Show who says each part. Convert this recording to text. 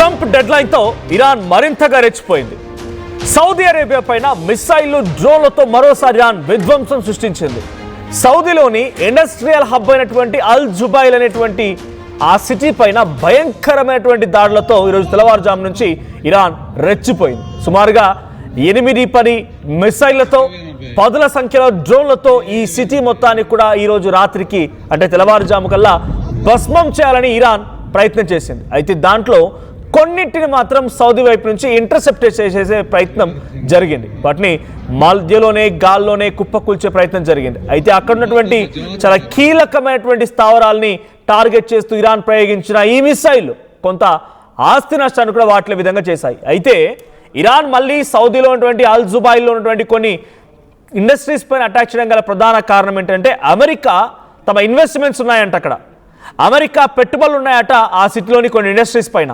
Speaker 1: Trump డెడ్లైన్తో Iran మరింతగా రెచ్చిపోయింది. Saudi Arabia పైన మిస్సైళ్లు, డ్రోన్లతో మరోసారి ఇరాన్ విధ్వంసం సృష్టించింది. సౌదీలోని ఇండస్ట్రియల్ హబ్ అయినటువంటి అల్ జుబైల్ అనేటువంటి ఆ సిటీ పైన భయంకరమైనటువంటి దాడులతో ఈరోజు తెల్లవారుజాము నుంచి ఇరాన్ రెచ్చిపోయింది. సుమారుగా 8-10 మిసైళ్లతో, పదుల సంఖ్యలో డ్రోన్లతో ఈ సిటీ మొత్తానికి కూడా ఈరోజు రాత్రికి అంటే తెల్లవారుజాము కల్లా భస్మం చేయాలని ఇరాన్ ప్రయత్నం చేసింది. అయితే దాంట్లో కొన్నింటిని మాత్రం సౌదీ వైపు నుంచి ఇంటర్సెప్ట్ చేసే ప్రయత్నం జరిగింది. వాటిని మధ్యలోనే గాల్లోనే కుప్పకూల్చే ప్రయత్నం జరిగింది. అయితే అక్కడ ఉన్నటువంటి చాలా కీలకమైనటువంటి స్థావరాల్ని టార్గెట్ చేస్తూ ఇరాన్ ప్రయోగించిన ఈ మిసైళ్లు కొంత ఆస్తి నష్టాన్ని కూడా వాటిల విధంగా చేశాయి. అయితే ఇరాన్ మళ్ళీ సౌదీలో ఉన్నటువంటి అల్ జుబైల్లో ఉన్నటువంటి కొన్ని ఇండస్ట్రీస్ పైన అటాక్ చేయడం గల ప్రధాన కారణం ఏంటంటే అమెరికా తమ ఇన్వెస్ట్మెంట్స్ ఉన్నాయంట, అక్కడ అమెరికా పెట్టుబడులు ఉన్నాయట ఆ సిటీలోని కొన్ని ఇండస్ట్రీస్ పైన.